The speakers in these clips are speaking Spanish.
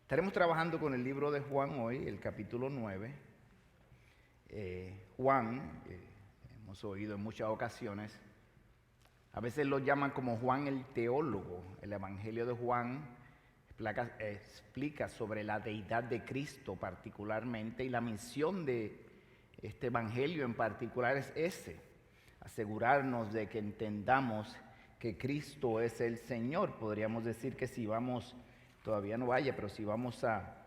Estaremos trabajando con el libro de Juan hoy, el capítulo 9. Juan, hemos oído en muchas ocasiones, a veces lo llaman como Juan el teólogo. El Evangelio de Juan explica sobre la deidad de Cristo particularmente, y la misión de este Evangelio en particular es asegurarnos de que entendamos que Cristo es el Señor. Podríamos decir que si vamos, todavía no vaya, pero si vamos a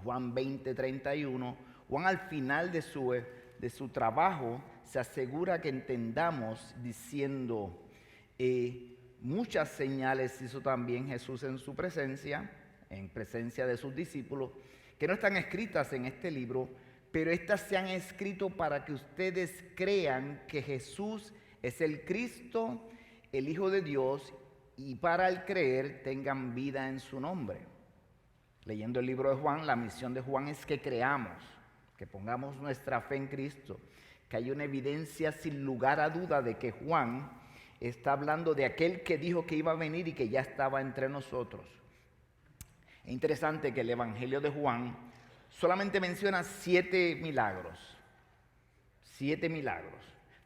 Juan 20:31, Juan al final de su trabajo se asegura que entendamos diciendo, muchas señales hizo también Jesús en su presencia, en presencia de sus discípulos, que no están escritas en este libro, pero estas se han escrito para que ustedes crean que Jesús es el Cristo, el Hijo de Dios, y para el creer tengan vida en su nombre. Leyendo el libro de Juan, la misión de Juan es que creamos, que pongamos nuestra fe en Cristo, que hay una evidencia sin lugar a duda de que Juan está hablando de aquel que dijo que iba a venir y que ya estaba entre nosotros. Es interesante que el Evangelio de Juan solamente menciona 7 milagros,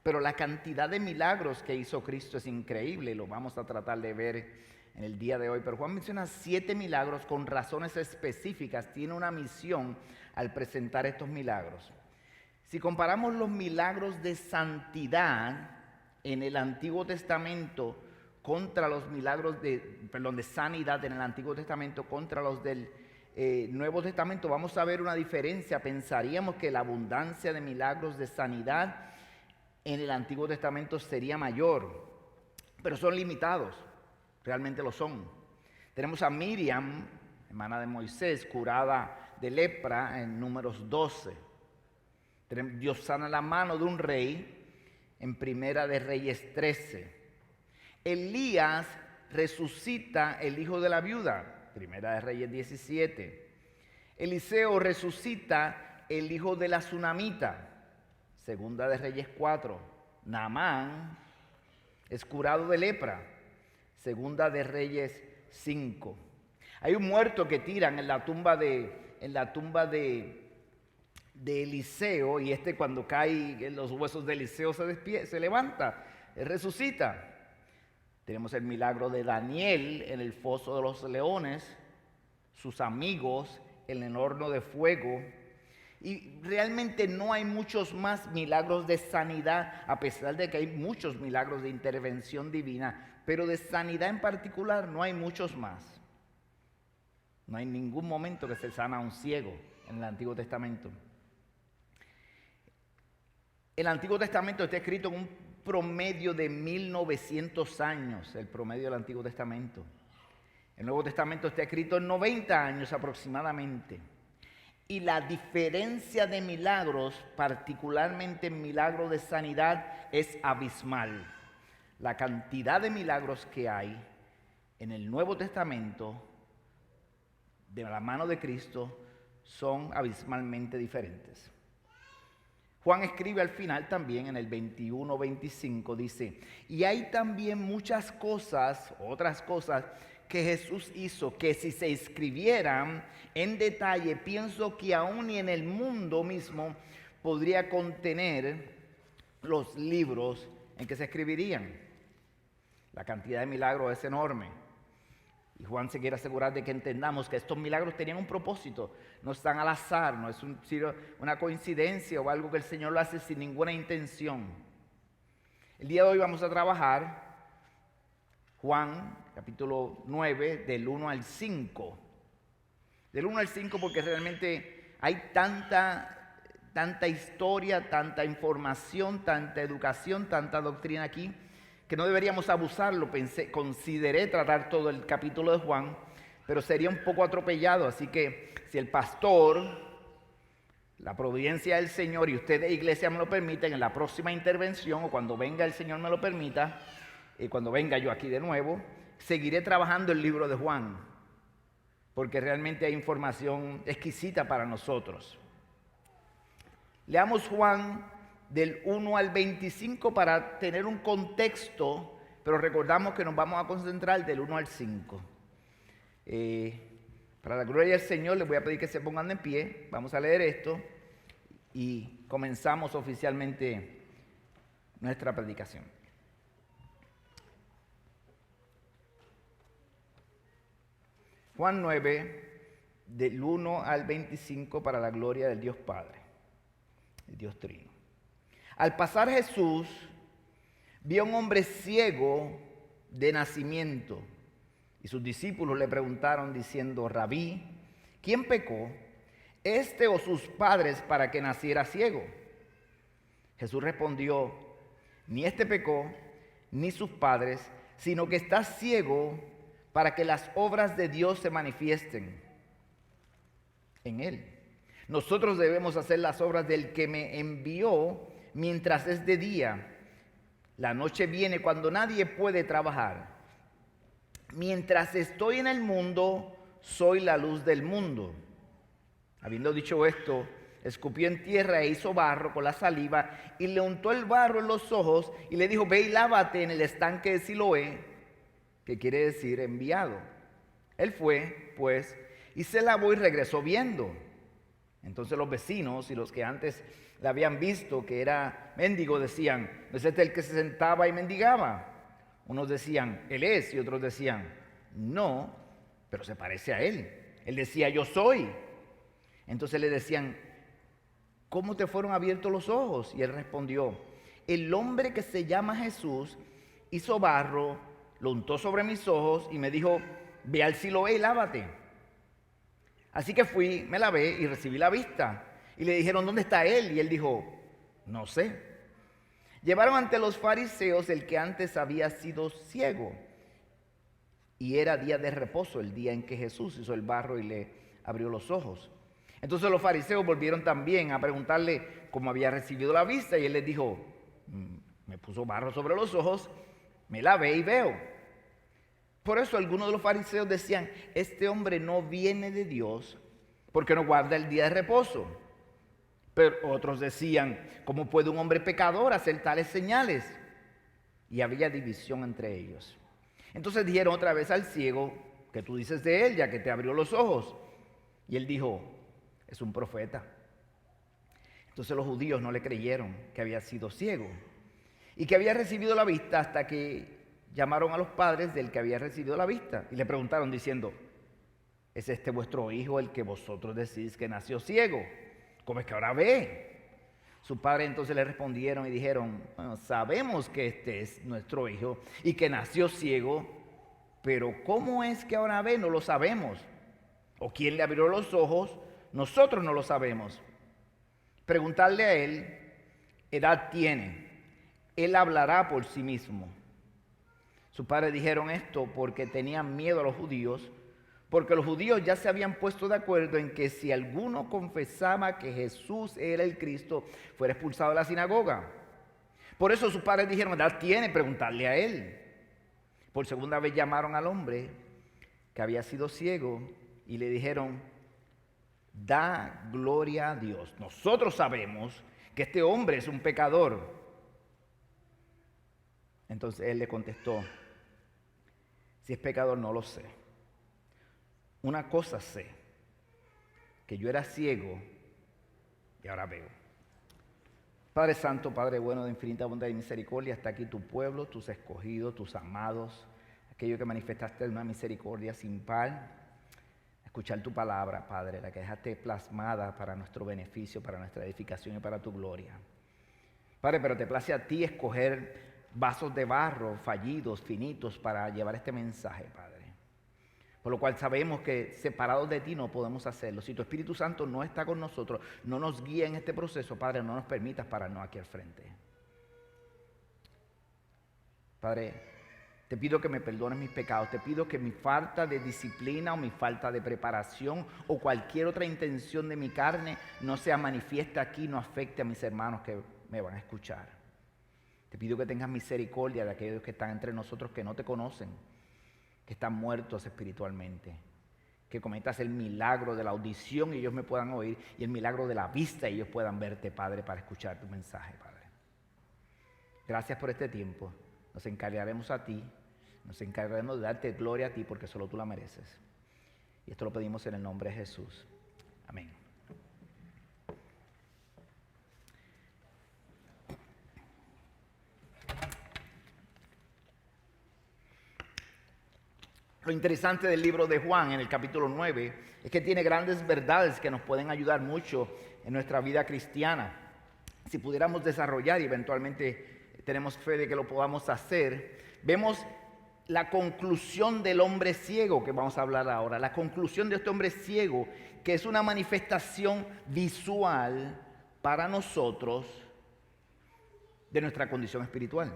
pero la cantidad de milagros que hizo Cristo es increíble, lo vamos a tratar de ver en el día de hoy. Pero Juan menciona 7 milagros con razones específicas, tiene una misión al presentar estos milagros. Si comparamos los milagros de santidad en el Antiguo Testamento contra los milagros de sanidad en el Antiguo Testamento contra los del Nuevo Testamento, vamos a ver una diferencia. Pensaríamos que la abundancia de milagros de sanidad en el Antiguo Testamento sería mayor, pero son limitados, realmente lo son. Tenemos a Miriam, hermana de Moisés, curada de lepra en Números 12. Dios sana la mano de un rey en Primera de Reyes 13. Elías resucita el hijo de la viuda, Primera de Reyes 17. Eliseo resucita el hijo de la tsunamita, Segunda de Reyes 4. Naamán es curado de lepra, Segunda de Reyes 5. Hay un muerto que tiran en la tumba de Eliseo, y cuando cae en los huesos de Eliseo se levanta, resucita. Tenemos el milagro de Daniel en el foso de los leones, sus amigos en el horno de fuego. Y realmente no hay muchos más milagros de sanidad, a pesar de que hay muchos milagros de intervención divina, pero de sanidad en particular no hay muchos más. No hay ningún momento que se sana a un ciego en el Antiguo Testamento. El Antiguo Testamento está escrito en un promedio de 1900 años, el promedio del Antiguo Testamento. El Nuevo Testamento está escrito en 90 años aproximadamente. Y la diferencia de milagros, particularmente en milagros de sanidad, es abismal. La cantidad de milagros que hay en el Nuevo Testamento de la mano de Cristo son abismalmente diferentes. Juan escribe al final también en el 21-25, dice: y hay también muchas cosas, otras cosas, que Jesús hizo, que si se escribieran en detalle, pienso que aún ni en el mundo mismo podría contener los libros en que se escribirían. La cantidad de milagros es enorme. Y Juan se quiere asegurar de que entendamos que estos milagros tenían un propósito, no están al azar, no es una coincidencia o algo que el Señor lo hace sin ninguna intención. El día de hoy vamos a trabajar Juan capítulo 9 del 1 al 5. Del 1 al 5 porque realmente hay tanta historia, tanta información, tanta educación, tanta doctrina aquí, que no deberíamos abusarlo. Consideré tratar todo el capítulo de Juan, pero sería un poco atropellado. Así que si el pastor, la providencia del Señor y ustedes, iglesia, me lo permiten, en la próxima intervención o cuando venga el Señor me lo permita, cuando venga yo aquí de nuevo, seguiré trabajando el libro de Juan, porque realmente hay información exquisita para nosotros. Leamos Juan del 1 al 25 para tener un contexto, pero recordamos que nos vamos a concentrar del 1 al 5. Para la gloria del Señor, les voy a pedir que se pongan de pie. Vamos a leer esto y comenzamos oficialmente nuestra predicación. Juan 9, del 1 al 25, para la gloria del Dios Padre, el Dios Trino. Al pasar Jesús, vio a un hombre ciego de nacimiento, y sus discípulos le preguntaron diciendo: Rabí, ¿quién pecó, este o sus padres, para que naciera ciego? Jesús respondió: ni este pecó, ni sus padres, sino que está ciego para que las obras de Dios se manifiesten en él. Nosotros debemos hacer las obras del que me envió mientras es de día. La noche viene cuando nadie puede trabajar. Mientras estoy en el mundo, soy la luz del mundo. Habiendo dicho esto, escupió en tierra e hizo barro con la saliva y le untó el barro en los ojos y le dijo: ve y lávate en el estanque de Siloé, que quiere decir enviado. Él fue, pues, y se lavó y regresó viendo. Entonces los vecinos y los que antes le habían visto que era mendigo decían: ¿no es este el que se sentaba y mendigaba? Unos decían: él es, y otros decían: no, pero se parece a él. Él decía: yo soy. Entonces le decían: ¿cómo te fueron abiertos los ojos? Y él respondió: el hombre que se llama Jesús hizo barro, lo untó sobre mis ojos y me dijo: ve al Siloé y lávate. Así que fui, me lavé y recibí la vista. Y le dijeron: ¿dónde está él? Y él dijo: no sé. Llevaron ante los fariseos el que antes había sido ciego. Y era día de reposo, el día en que Jesús hizo el barro y le abrió los ojos. Entonces los fariseos volvieron también a preguntarle cómo había recibido la vista. Y él les dijo: me puso barro sobre los ojos, me lavé y veo. Por eso algunos de los fariseos decían: este hombre no viene de Dios porque no guarda el día de reposo. Pero otros decían: ¿cómo puede un hombre pecador hacer tales señales? Y había división entre ellos. Entonces dijeron otra vez al ciego: ¿qué tú dices de él, ya que te abrió los ojos? Y él dijo: es un profeta. Entonces los judíos no le creyeron que había sido ciego y que había recibido la vista, hasta que llamaron a los padres del que había recibido la vista y le preguntaron diciendo: ¿es este vuestro hijo el que vosotros decís que nació ciego? ¿Cómo es que ahora ve? Sus padres entonces le respondieron y dijeron: bueno, sabemos que este es nuestro hijo y que nació ciego, pero ¿cómo es que ahora ve? No lo sabemos. ¿O quién le abrió los ojos? Nosotros no lo sabemos. Preguntarle a él: edad tiene, él hablará por sí mismo. Sus padres dijeron esto porque tenían miedo a los judíos, porque los judíos ya se habían puesto de acuerdo en que si alguno confesaba que Jesús era el Cristo, fuera expulsado de la sinagoga. Por eso sus padres dijeron: edad tiene, preguntarle a él. Por segunda vez llamaron al hombre que había sido ciego y le dijeron: da gloria a Dios. Nosotros sabemos que este hombre es un pecador. Entonces él le contestó: si es pecador no lo sé. Una cosa sé, que yo era ciego y ahora veo. Padre Santo, Padre bueno, de infinita bondad y misericordia, está aquí tu pueblo, tus escogidos, tus amados, aquellos que manifestaste una misericordia sin par. Escuchar tu palabra, Padre, la que dejaste plasmada para nuestro beneficio, para nuestra edificación y para tu gloria. Padre, pero te place a ti escoger vasos de barro fallidos, finitos, para llevar este mensaje, Padre. Por lo cual sabemos que separados de ti no podemos hacerlo. Si tu Espíritu Santo no está con nosotros, no nos guía en este proceso, Padre, no nos permitas pararnos aquí al frente. Padre, te pido que me perdones mis pecados. Te pido que mi falta de disciplina o mi falta de preparación o cualquier otra intención de mi carne no sea manifiesta aquí, no afecte a mis hermanos que me van a escuchar. Te pido que tengas misericordia de aquellos que están entre nosotros que no te conocen, que están muertos espiritualmente. Que cometas el milagro de la audición y ellos me puedan oír, y el milagro de la vista y ellos puedan verte, Padre, para escuchar tu mensaje, Padre. Gracias por este tiempo. Nos encargaremos a ti, nos encargaremos de darte gloria a ti porque solo tú la mereces. Y esto lo pedimos en el nombre de Jesús. Amén. Lo interesante del libro de Juan en el capítulo 9 es que tiene grandes verdades que nos pueden ayudar mucho en nuestra vida cristiana. Si pudiéramos desarrollar, y eventualmente tenemos fe de que lo podamos hacer, vemos la conclusión del hombre ciego que vamos a hablar ahora. La conclusión de este hombre ciego, que es una manifestación visual para nosotros de nuestra condición espiritual.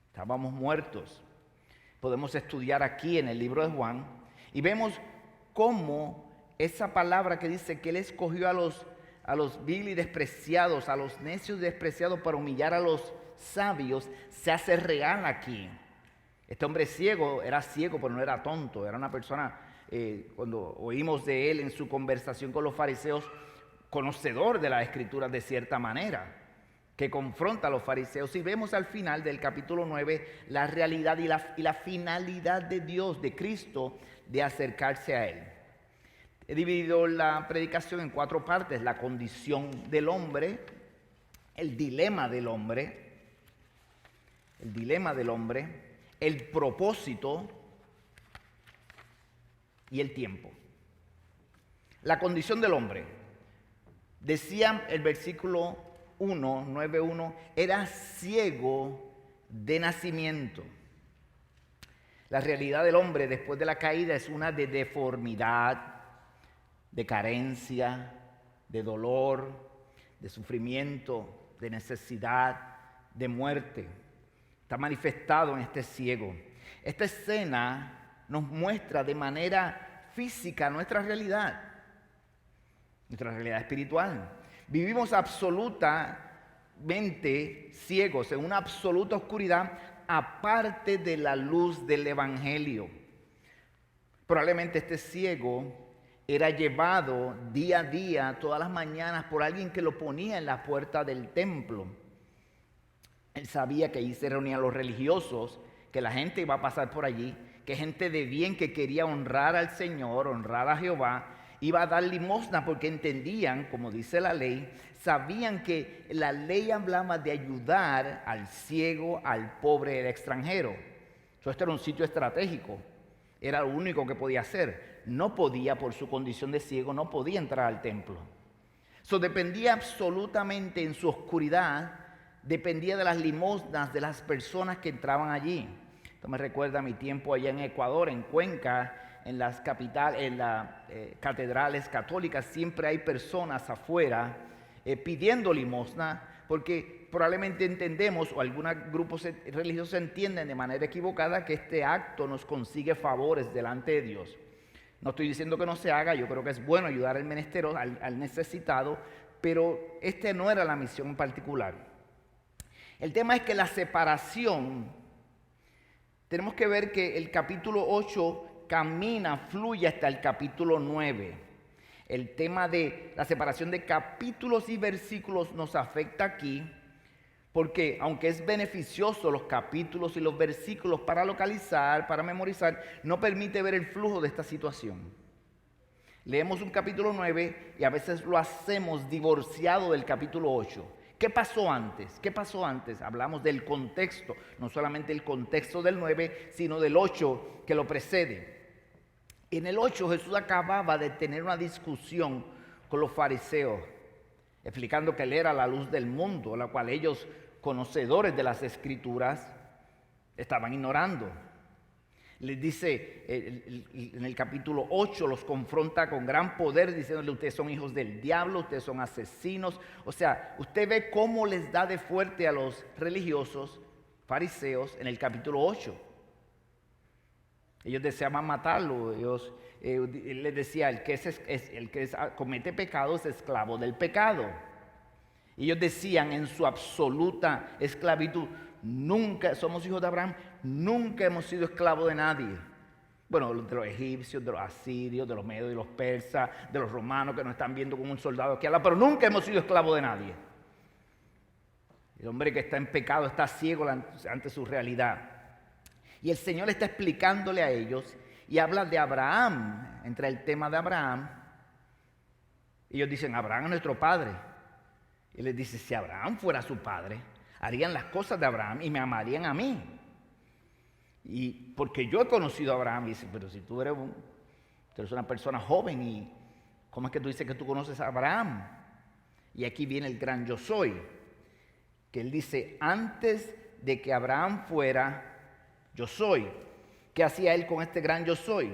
Estábamos muertos. Podemos estudiar aquí en el libro de Juan y vemos cómo esa palabra que dice que Él escogió a los vil y despreciados, a los necios y despreciados para humillar a los sabios, se hace real aquí. Este hombre ciego era ciego, pero no era tonto, era una persona, cuando oímos de él en su conversación con los fariseos, conocedor de las escrituras de cierta manera, que confronta a los fariseos, y vemos al final del capítulo 9 la realidad y la finalidad de Dios, de Cristo, de acercarse a Él. He dividido la predicación en 4 partes: la condición del hombre, el dilema del hombre, el propósito y el tiempo. La condición del hombre. Decía el versículo 9:1, era ciego de nacimiento. La realidad del hombre después de la caída es una de deformidad, de carencia, de dolor, de sufrimiento, de necesidad, de muerte. Está manifestado en este ciego. Esta escena nos muestra de manera física nuestra realidad espiritual. Vivimos absolutamente ciegos, en una absoluta oscuridad, aparte de la luz del Evangelio. Probablemente este ciego era llevado día a día, todas las mañanas, por alguien que lo ponía en la puerta del templo. Él sabía que allí se reunían los religiosos, que la gente iba a pasar por allí, que gente de bien que quería honrar al Señor, honrar a Jehová, iba a dar limosna porque entendían, como dice la ley, sabían que la ley hablaba de ayudar al ciego, al pobre, al extranjero. Esto era un sitio estratégico, era lo único que podía hacer. No podía, por su condición de ciego, no podía entrar al templo. Dependía absolutamente en su oscuridad, dependía de las limosnas de las personas que entraban allí. Esto me recuerda a mi tiempo allá en Ecuador, en Cuenca. En las catedrales católicas siempre hay personas afuera pidiendo limosna, porque probablemente entendemos, o algunos grupos religiosos entienden de manera equivocada, que este acto nos consigue favores delante de Dios. No estoy diciendo que no se haga, yo creo que es bueno ayudar al menestero, al necesitado, pero esta no era la misión en particular. El tema es que la separación, tenemos que ver que el capítulo 8 fluye hasta el capítulo 9. El tema de la separación de capítulos y versículos nos afecta aquí, porque aunque es beneficioso los capítulos y los versículos para localizar, para memorizar, no permite ver el flujo de esta situación. Leemos un capítulo 9 y a veces lo hacemos divorciado del capítulo 8. ¿Qué pasó antes? Hablamos del contexto, no solamente el contexto del 9, sino del 8 que lo precede. En el 8 Jesús acababa de tener una discusión con los fariseos, explicando que Él era la luz del mundo, la cual ellos, conocedores de las Escrituras, estaban ignorando. Les dice, en el capítulo 8 los confronta con gran poder, diciéndole: ustedes son hijos del diablo, ustedes son asesinos. O sea, usted ve cómo les da de fuerte a los religiosos, fariseos, en el capítulo 8. Ellos deseaban matarlo. Él les decía: el que comete pecado es esclavo del pecado. Y ellos decían en su absoluta esclavitud: nunca somos hijos de Abraham, nunca hemos sido esclavos de nadie. Bueno, de los egipcios, de los asirios, de los medios, de los persas, de los romanos que nos están viendo como un soldado que habla, pero nunca hemos sido esclavos de nadie. El hombre que está en pecado está ciego ante su realidad. Y el Señor está explicándole a ellos y habla de Abraham, entra el tema de Abraham. Ellos dicen, Abraham es nuestro padre. Y les dice, si Abraham fuera su padre, harían las cosas de Abraham y me amarían a mí. Y porque yo he conocido a Abraham, y dice, pero si tú eres una persona joven, y ¿cómo es que tú dices que tú conoces a Abraham? Y aquí viene el gran yo soy, que él dice, antes de que Abraham fuera, yo soy. ¿Qué hacía él con este gran yo soy?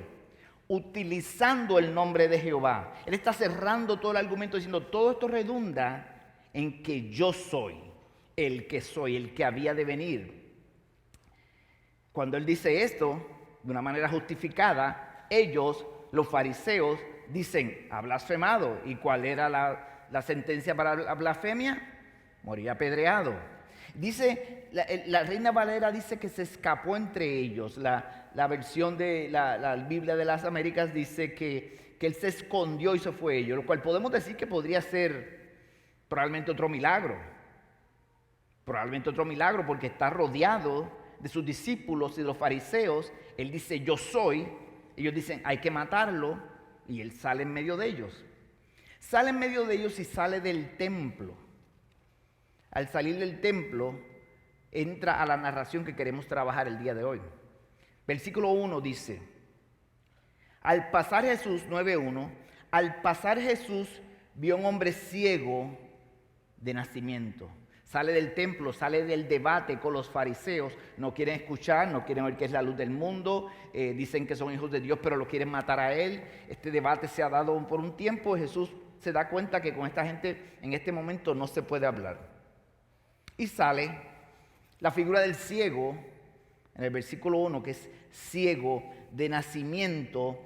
Utilizando el nombre de Jehová. Él está cerrando todo el argumento diciendo, todo esto redunda en que yo soy, el que había de venir. Cuando él dice esto, de una manera justificada, ellos, los fariseos, dicen, ha blasfemado. ¿Y cuál era la sentencia para la blasfemia? Morir apedreado. Dice, la Reina Valera dice que se escapó entre ellos. La versión de la Biblia de las Américas dice que él se escondió y se fue ellos, lo cual podemos decir que podría ser probablemente otro milagro. Probablemente otro milagro porque está rodeado de sus discípulos y de los fariseos. Él dice, yo soy. Ellos dicen, hay que matarlo. Y él sale en medio de ellos. Sale en medio de ellos y sale del templo. Al salir del templo, entra a la narración que queremos trabajar el día de hoy. Versículo 1 dice, al pasar Jesús, 9:1, al pasar Jesús vio a un hombre ciego de nacimiento. Sale del templo, sale del debate con los fariseos. No quieren escuchar, no quieren ver que es la luz del mundo. Dicen que son hijos de Dios, pero lo quieren matar a él. Este debate se ha dado por un tiempo. Jesús se da cuenta que con esta gente en este momento no se puede hablar. Y sale la figura del ciego, en el versículo 1, que es ciego de nacimiento,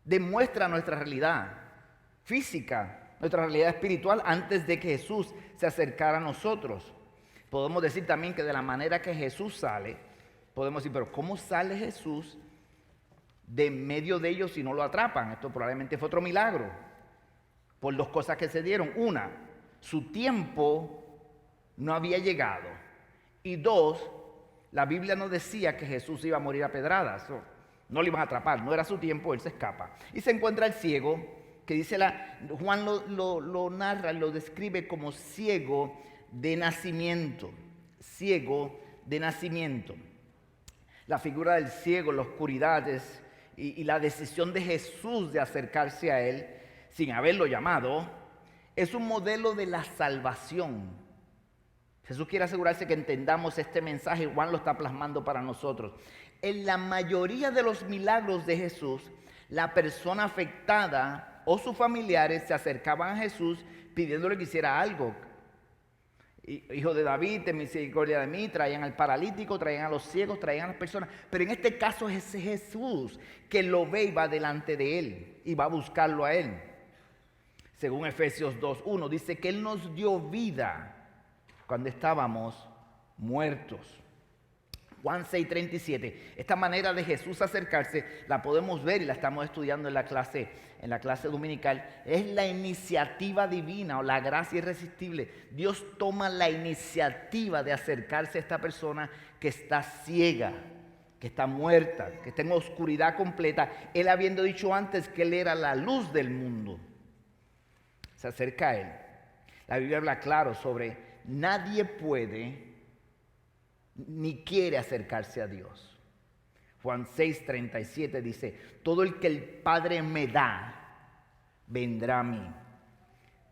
demuestra nuestra realidad física, nuestra realidad espiritual antes de que Jesús se acercara a nosotros. Podemos decir también que de la manera que Jesús sale, podemos decir, pero ¿cómo sale Jesús de medio de ellos si no lo atrapan? Esto probablemente fue otro milagro, por dos cosas que se dieron. Una, su tiempo no había llegado. Y dos, la Biblia no decía que Jesús iba a morir a pedradas. No lo iban a atrapar, no era su tiempo, él se escapa. Y se encuentra el ciego, que dice Juan lo narra, lo describe como ciego de nacimiento. Ciego de nacimiento. La figura del ciego, la oscuridad y la decisión de Jesús de acercarse a él sin haberlo llamado, es un modelo de la salvación. Jesús quiere asegurarse que entendamos este mensaje. Juan lo está plasmando para nosotros. En la mayoría de los milagros de Jesús, la persona afectada o sus familiares se acercaban a Jesús pidiéndole que hiciera algo. Hijo de David, ten misericordia de mí. Traían al paralítico, traían a los ciegos, traían a las personas. Pero en este caso es Jesús que lo ve y va delante de él y va a buscarlo a él. Según Efesios 2:1 dice que él nos dio vida cuando estábamos muertos. Juan 6:37. Esta manera de Jesús acercarse la podemos ver y la estamos estudiando en la clase dominical. Es la iniciativa divina o la gracia irresistible. Dios toma la iniciativa de acercarse a esta persona que está ciega, que está muerta, que está en oscuridad completa. Él habiendo dicho antes que él era la luz del mundo. Se acerca a él. La Biblia habla claro sobre nadie puede ni quiere acercarse a Dios. Juan 6:37 dice, todo el que el Padre me da, vendrá a mí.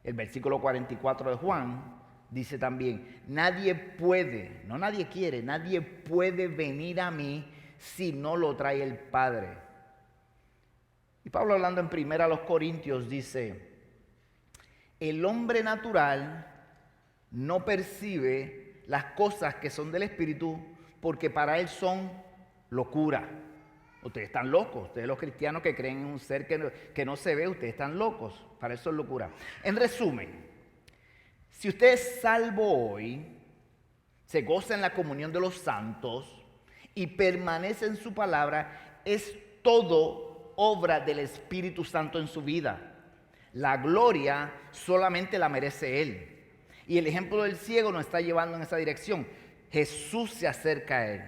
El versículo 44 de Juan dice también, nadie puede, no nadie quiere, nadie puede venir a mí si no lo trae el Padre. Y Pablo, hablando en 1 Corintios, dice, el hombre natural no percibe las cosas que son del Espíritu, porque para él son locura. Ustedes están locos, ustedes los cristianos que creen en un ser que no se ve, ustedes están locos, para eso es locura. En resumen, si usted es salvo hoy, se goza en la comunión de los santos y permanece en su palabra, es todo obra del Espíritu Santo en su vida. La gloria solamente la merece Él. Y el ejemplo del ciego nos está llevando en esa dirección. Jesús se acerca a él.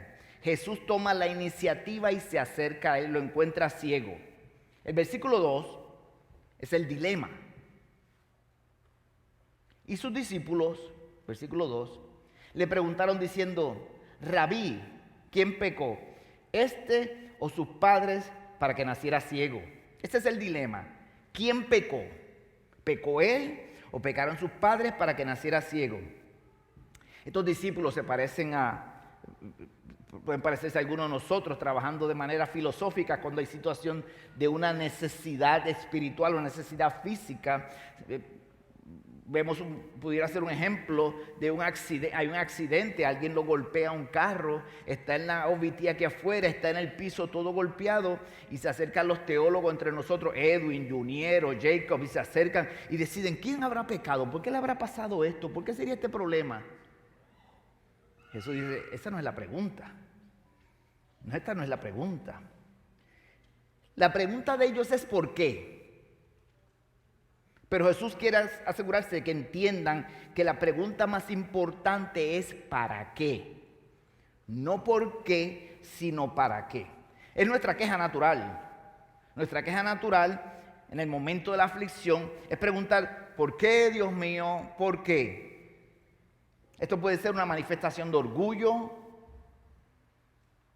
Jesús toma la iniciativa y se acerca a él, lo encuentra ciego. El versículo 2 es el dilema. Y sus discípulos, versículo 2, le preguntaron diciendo: Rabí, ¿quién pecó, este o sus padres, para que naciera ciego? Este es el dilema. ¿Quién pecó? ¿Pecó él o pecaron sus padres para que naciera ciego? Estos discípulos pueden parecerse a algunos de nosotros trabajando de manera filosófica cuando hay situación de una necesidad espiritual o necesidad física. Pudiera ser un ejemplo de un accidente. Hay un accidente, alguien lo golpea a un carro, está en la OVT aquí afuera, está en el piso todo golpeado, y se acercan los teólogos entre nosotros, Edwin, Juniero, Jacob, y se acercan y deciden: ¿quién habrá pecado? ¿Por qué le habrá pasado esto? ¿Por qué sería este problema? Jesús dice: esa no es la pregunta. Esta no es la pregunta. La pregunta de ellos es ¿por qué? Pero Jesús quiere asegurarse de que entiendan que la pregunta más importante es ¿para qué? No por qué, sino para qué. Es nuestra queja natural. Nuestra queja natural en el momento de la aflicción es preguntar: ¿por qué, Dios mío? ¿Por qué? Esto puede ser una manifestación de orgullo,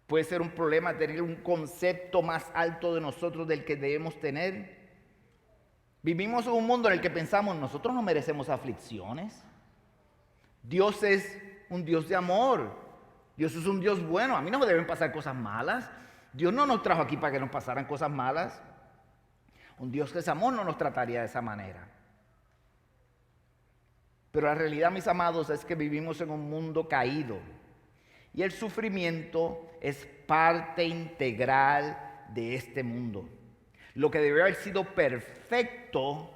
puede ser un problema de tener un concepto más alto de nosotros del que debemos tener. Vivimos en un mundo en el que pensamos: nosotros no merecemos aflicciones. Dios es un Dios de amor. Dios es un Dios bueno. A mí no me deben pasar cosas malas. Dios no nos trajo aquí para que nos pasaran cosas malas. Un Dios que es amor no nos trataría de esa manera. Pero la realidad, mis amados, es que vivimos en un mundo caído. Y el sufrimiento es parte integral de este mundo. Lo que debió haber sido perfecto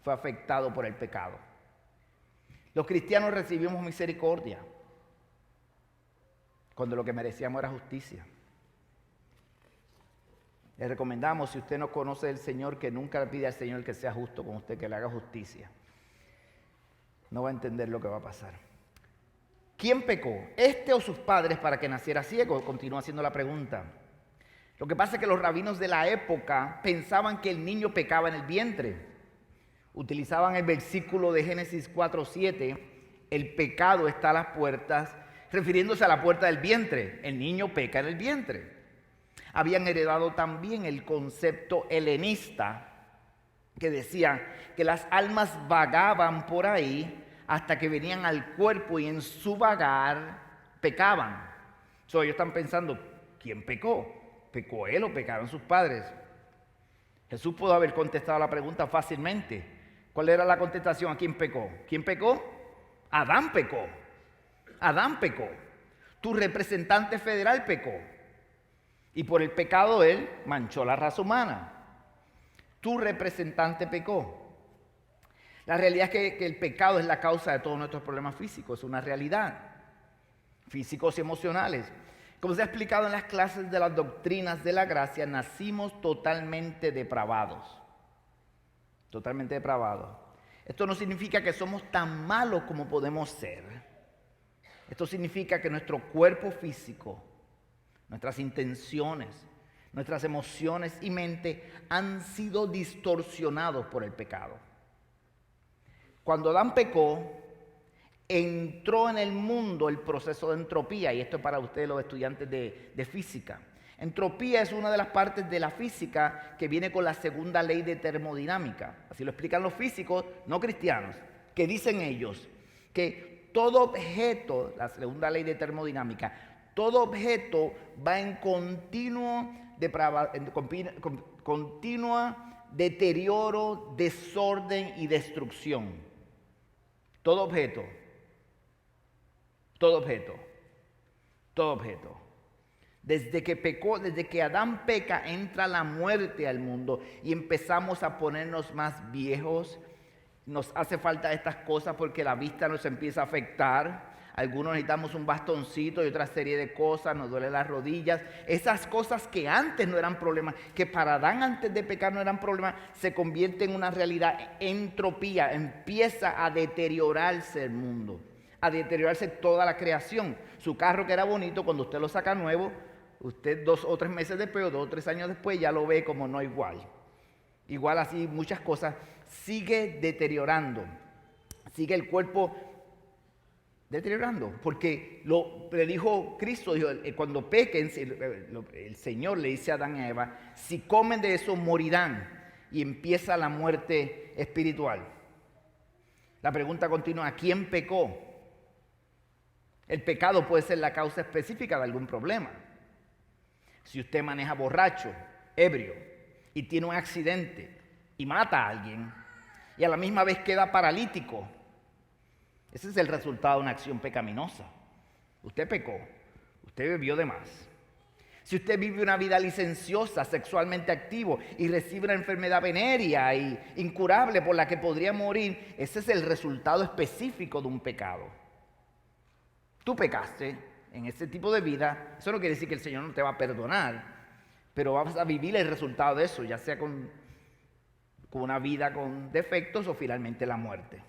fue afectado por el pecado. Los cristianos recibimos misericordia cuando lo que merecíamos era justicia. Le recomendamos, si usted no conoce al Señor, que nunca le pida al Señor que sea justo con usted, que le haga justicia. No va a entender lo que va a pasar. ¿Quién pecó? ¿Este o sus padres para que naciera ciego? Continúa haciendo la pregunta. Lo que pasa es que los rabinos de la época pensaban que el niño pecaba en el vientre. Utilizaban el versículo de Génesis 4:7, el pecado está a las puertas, refiriéndose a la puerta del vientre. El niño peca en el vientre. Habían heredado también el concepto helenista, que decía que las almas vagaban por ahí hasta que venían al cuerpo y en su vagar pecaban. Ellos están pensando: ¿quién pecó? ¿Pecó él o pecaron sus padres? Jesús pudo haber contestado la pregunta fácilmente. ¿Cuál era la contestación? ¿A quién pecó? ¿Quién pecó? Adán pecó. Adán pecó. Tu representante federal pecó. Y por el pecado él manchó la raza humana. Tu representante pecó. La realidad es que el pecado es la causa de todos nuestros problemas físicos. Es una realidad. Físicos y emocionales. Como se ha explicado en las clases de las doctrinas de la gracia, nacimos totalmente depravados. Totalmente depravados. Esto no significa que somos tan malos como podemos ser. Esto significa que nuestro cuerpo físico, nuestras intenciones, nuestras emociones y mente han sido distorsionados por el pecado. Cuando Adán pecó, entró en el mundo el proceso de entropía, y esto es para ustedes los estudiantes de física. Entropía es una de las partes de la física que viene con la segunda ley de termodinámica. Así lo explican los físicos no cristianos, que dicen ellos que todo objeto, la segunda ley de termodinámica, todo objeto va en continua deterioro, desorden y destrucción. Todo objeto. Desde que Adán peca, entra la muerte al mundo y empezamos a ponernos más viejos. Nos hace falta estas cosas porque la vista nos empieza a afectar. Algunos necesitamos un bastoncito y otra serie de cosas, nos duelen las rodillas. Esas cosas que antes no eran problemas, que para Adán antes de pecar no eran problemas, se convierte en una realidad. Entropía, empieza a deteriorarse el mundo. a deteriorarse toda la creación. Su carro que era bonito, cuando usted lo saca nuevo, usted 2 o 3 meses después o 2 o 3 años después ya lo ve como no igual. Igual así muchas cosas, sigue deteriorando, sigue el cuerpo deteriorando, porque lo predijo Cristo, dijo, cuando pequen, el Señor le dice a Adán y a Eva, si comen de eso morirán, y empieza la muerte espiritual. La pregunta continúa, ¿quién pecó? El pecado puede ser la causa específica de algún problema. Si usted maneja borracho, ebrio, y tiene un accidente y mata a alguien, y a la misma vez queda paralítico, ese es el resultado de una acción pecaminosa. Usted pecó, usted bebió de más. Si usted vive una vida licenciosa, sexualmente activo y recibe una enfermedad venérea e incurable por la que podría morir, ese es el resultado específico de un pecado. Tú pecaste en ese tipo de vida, eso no quiere decir que el Señor no te va a perdonar, pero vas a vivir el resultado de eso, ya sea con una vida con defectos o finalmente la muerte.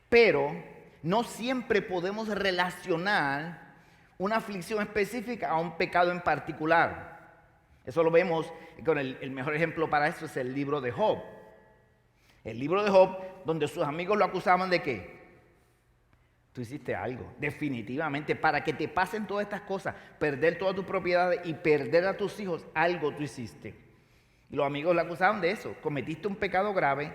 Pero no siempre podemos relacionar una aflicción específica a un pecado en particular. Eso lo vemos con el mejor ejemplo para eso es el libro de Job. El libro de Job, donde sus amigos lo acusaban de ¿qué? Tú hiciste algo, definitivamente, para que te pasen todas estas cosas, perder todas tus propiedades y perder a tus hijos, algo tú hiciste. Y los amigos lo acusaban de eso, cometiste un pecado grave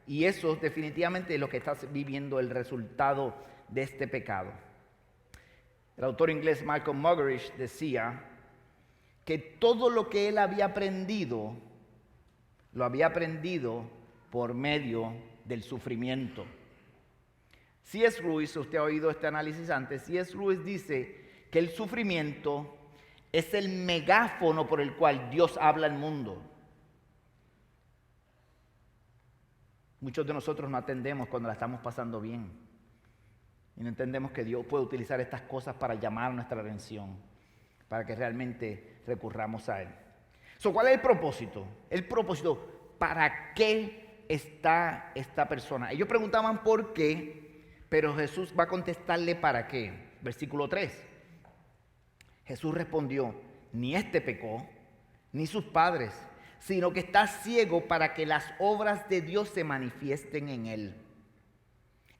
y eso definitivamente es lo que estás viviendo, el resultado de este pecado. El autor inglés Malcolm Muggeridge decía que todo lo que él había aprendido, lo había aprendido por medio del sufrimiento. C.S. Lewis, usted ha oído este análisis antes, C.S. Lewis dice que el sufrimiento es el megáfono por el cual Dios habla al mundo. Muchos de nosotros no atendemos cuando la estamos pasando bien. Y no entendemos que Dios puede utilizar estas cosas para llamar nuestra atención, para que realmente recurramos a Él. ¿Cuál es el propósito? El propósito, ¿para qué está esta persona? Ellos preguntaban por qué, pero Jesús va a contestarle para qué. Versículo 3. Jesús respondió, ni este pecó, ni sus padres, sino que está ciego para que las obras de Dios se manifiesten en él.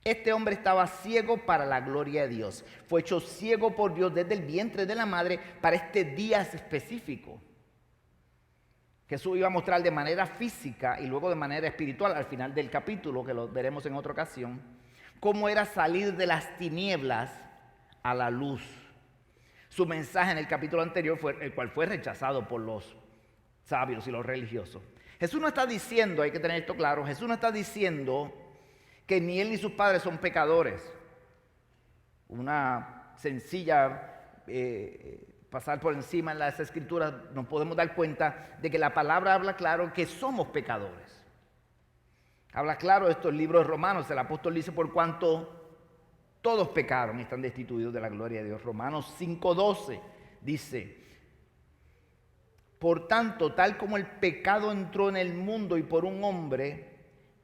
Este hombre estaba ciego para la gloria de Dios. Fue hecho ciego por Dios desde el vientre de la madre para este día específico. Jesús iba a mostrar de manera física y luego de manera espiritual al final del capítulo, que lo veremos en otra ocasión, cómo era salir de las tinieblas a la luz. Su mensaje en el capítulo anterior fue el cual fue rechazado por los sabios y los religiosos. Jesús no está diciendo, hay que tener esto claro, Jesús no está diciendo que ni él ni sus padres son pecadores. Una sencilla pasar por encima en las escrituras nos podemos dar cuenta de que la palabra habla claro que somos pecadores. Habla claro de estos libros de Romanos, el apóstol dice por cuanto todos pecaron y están destituidos de la gloria de Dios. Romanos 5:12 dice, por tanto, tal como el pecado entró en el mundo y por un hombre,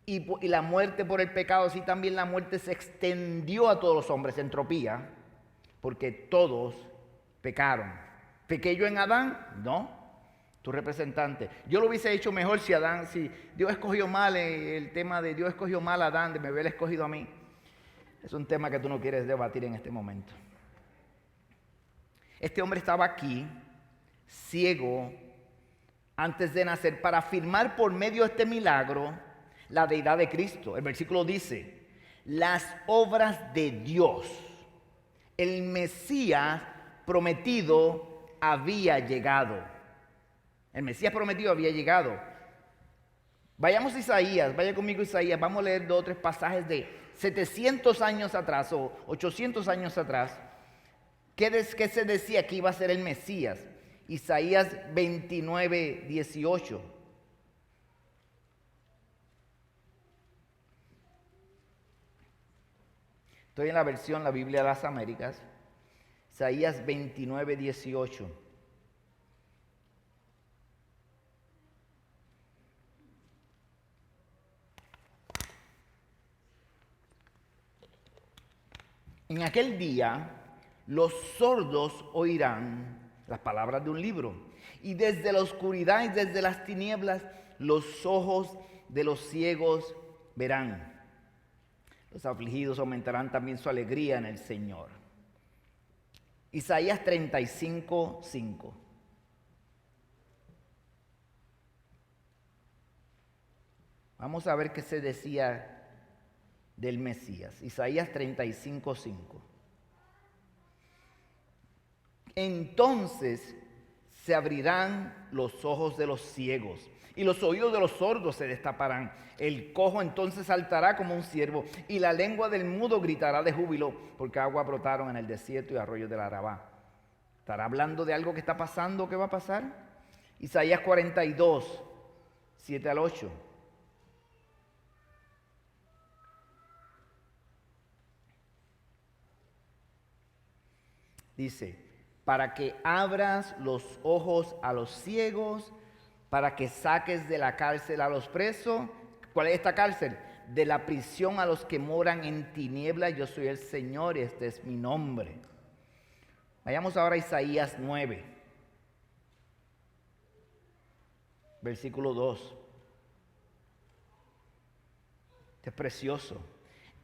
y la muerte por el pecado, así también la muerte se extendió a todos los hombres, entropía, porque todos pecaron. ¿Pequé yo en Adán? No, tu representante. Yo lo hubiese hecho mejor si Dios escogió mal, el tema de Dios escogió mal a Adán, de me haber escogido a mí. Es un tema que tú no quieres debatir en este momento. Este hombre estaba aquí, ciego, antes de nacer, para afirmar por medio de este milagro la deidad de Cristo. El versículo dice, las obras de Dios. El Mesías prometido había llegado. El Mesías prometido había llegado. Vayamos a Isaías, vaya conmigo a Isaías, vamos a leer 2 o 3 pasajes de 700 años atrás o 800 años atrás. ¿Qué se decía que iba a ser el Mesías? Isaías 29:18. Estoy en la versión, la Biblia de las Américas. Isaías 29:18. En aquel día los sordos oirán las palabras de un libro, y desde la oscuridad y desde las tinieblas los ojos de los ciegos verán. Los afligidos aumentarán también su alegría en el Señor. Isaías 35:5. Vamos a ver qué se decía del Mesías. Isaías 35:5. Entonces se abrirán los ojos de los ciegos y los oídos de los sordos se destaparán. El cojo entonces saltará como un ciervo y la lengua del mudo gritará de júbilo, porque aguas brotaron en el desierto y arroyos del Arabá. ¿Estará hablando de algo que está pasando o que va a pasar? Isaías 42, 7 al 8. Dice: para que abras los ojos a los ciegos, para que saques de la cárcel a los presos. ¿Cuál es esta cárcel? De la prisión a los que moran en tinieblas. Yo soy el Señor y este es mi nombre. Vayamos ahora a Isaías 9, versículo 2. Este es precioso.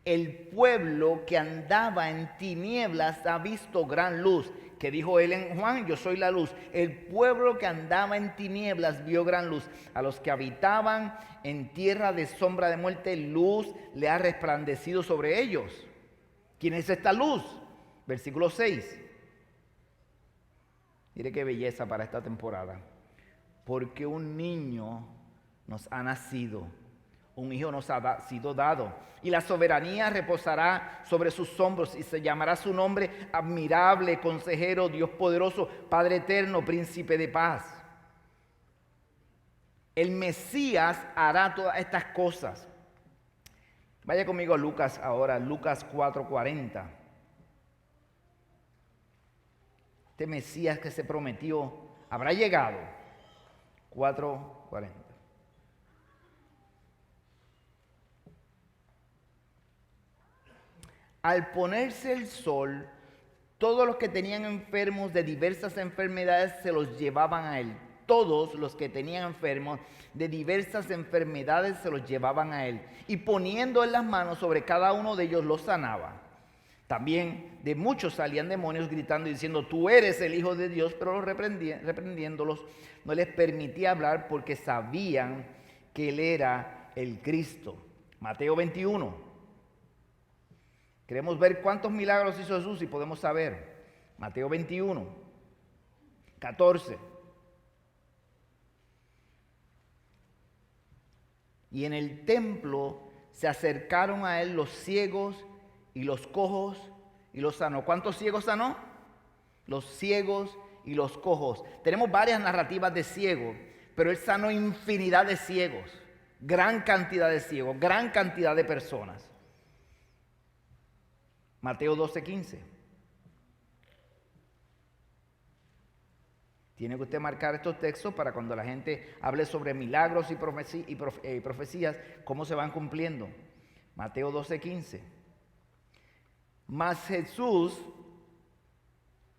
El pueblo que andaba en tinieblas ha visto gran luz. Que dijo él en Juan: yo soy la luz. El pueblo que andaba en tinieblas vio gran luz. A los que habitaban en tierra de sombra de muerte, luz le ha resplandecido sobre ellos. ¿Quién es esta luz? Versículo 6. Mire qué belleza para esta temporada. Porque un niño nos ha nacido, un hijo nos ha sido dado, y la soberanía reposará sobre sus hombros, y se llamará su nombre admirable, consejero, Dios poderoso, Padre eterno, príncipe de paz. El Mesías hará todas estas cosas. Vaya conmigo a Lucas ahora, Lucas 4:40. Este Mesías que se prometió habrá llegado. 4:40. Al ponerse el sol, todos los que tenían enfermos de diversas enfermedades se los llevaban a él. Todos los que tenían enfermos de diversas enfermedades se los llevaban a él. Y poniendo en las manos sobre cada uno de ellos los sanaba. También de muchos salían demonios gritando y diciendo: tú eres el Hijo de Dios, pero los reprendiéndolos no les permitía hablar porque sabían que él era el Cristo. Mateo 21. Queremos ver cuántos milagros hizo Jesús y podemos saber. Mateo 21, 14. Y en el templo se acercaron a él los ciegos y los cojos y los sanó. ¿Cuántos ciegos sanó? Los ciegos y los cojos. Tenemos varias narrativas de ciegos, pero él sanó infinidad de ciegos, gran cantidad de ciegos, gran cantidad de personas. Mateo 12:15. Tiene que usted marcar estos textos para cuando la gente hable sobre milagros y profecías, cómo se van cumpliendo. Mateo 12:15. Mas Jesús,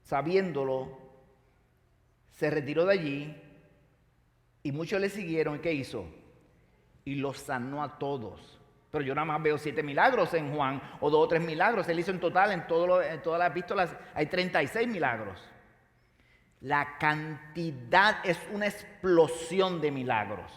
sabiéndolo, se retiró de allí y muchos le siguieron. ¿Y qué hizo? Y los sanó a todos. Pero yo nada más veo 7 milagros en Juan, o 2 o 3 milagros. Él hizo en total, en todas las epístolas, hay 36 milagros. La cantidad es una explosión de milagros.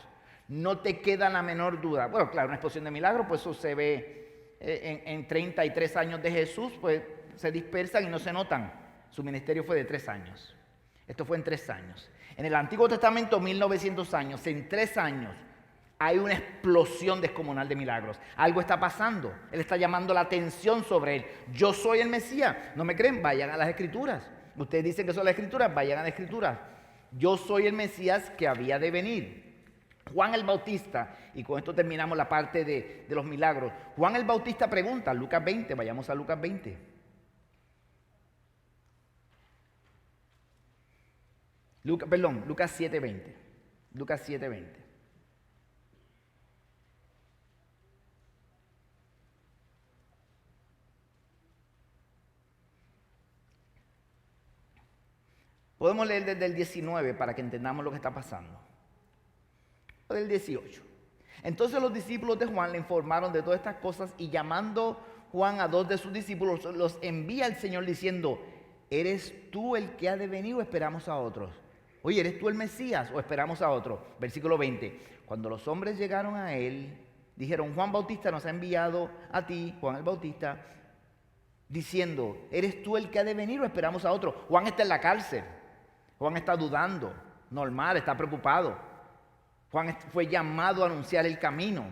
No te queda la menor duda. Bueno, claro, una explosión de milagros, pues eso se ve en 33 años de Jesús, pues se dispersan y no se notan. Su ministerio fue de 3 años. Esto fue en 3 años. En el Antiguo Testamento, 1900 años. En 3 años hay una explosión descomunal de milagros. Algo está pasando. Él está llamando la atención sobre él. Yo soy el Mesías. ¿No me creen? Vayan a las Escrituras. Ustedes dicen que son las Escrituras. Vayan a las Escrituras. Yo soy el Mesías que había de venir. Juan el Bautista, y con esto terminamos la parte de los milagros. Juan el Bautista pregunta, Lucas 20, vayamos a Lucas 20. Lucas 7:20. Lucas 7:20. Podemos leer desde el 19 para que entendamos lo que está pasando. O del 18. Entonces los discípulos de Juan le informaron de todas estas cosas y llamando Juan a 2 de sus discípulos, los envía al Señor diciendo: ¿eres tú el que ha de venir o esperamos a otros? Oye, ¿eres tú el Mesías o esperamos a otro? Versículo 20. Cuando los hombres llegaron a él, dijeron: Juan Bautista nos ha enviado a ti, Juan el Bautista, diciendo: ¿eres tú el que ha de venir o esperamos a otro? Juan está en la cárcel. Juan está dudando, normal, está preocupado. Juan fue llamado a anunciar el camino.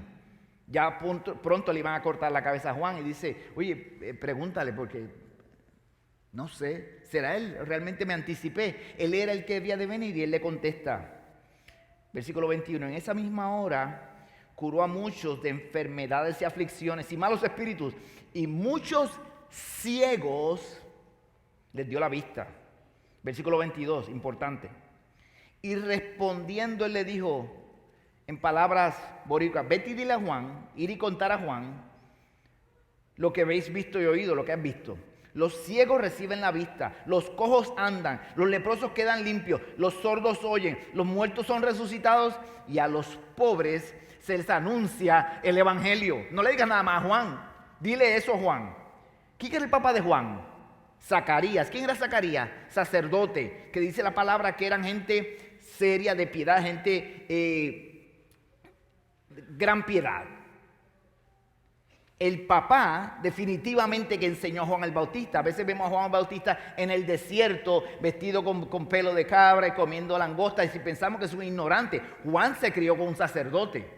Ya pronto le iban a cortar la cabeza a Juan y dice: oye, pregúntale porque no sé, ¿será él? Realmente me anticipé. Él era el que había de venir y él le contesta. Versículo 21. En esa misma hora curó a muchos de enfermedades y aflicciones y malos espíritus, y muchos ciegos les dio la vista. Versículo 22, importante. Y respondiendo él le dijo en palabras boricuas: vete y dile a Juan, ir y contar a Juan lo que habéis visto y oído, lo que has visto. Los ciegos reciben la vista, los cojos andan, los leprosos quedan limpios, los sordos oyen, los muertos son resucitados y a los pobres se les anuncia el evangelio. No le digas nada más a Juan, dile eso a Juan. ¿Quién era el papá de Juan? Zacarías. ¿Quién era Zacarías? Sacerdote, que dice la palabra que eran gente seria, de piedad, gente de gran piedad. El papá definitivamente que enseñó a Juan el Bautista. A veces vemos a Juan el Bautista en el desierto vestido con pelo de cabra y comiendo langosta, y si pensamos que es un ignorante. Juan se crió con un sacerdote.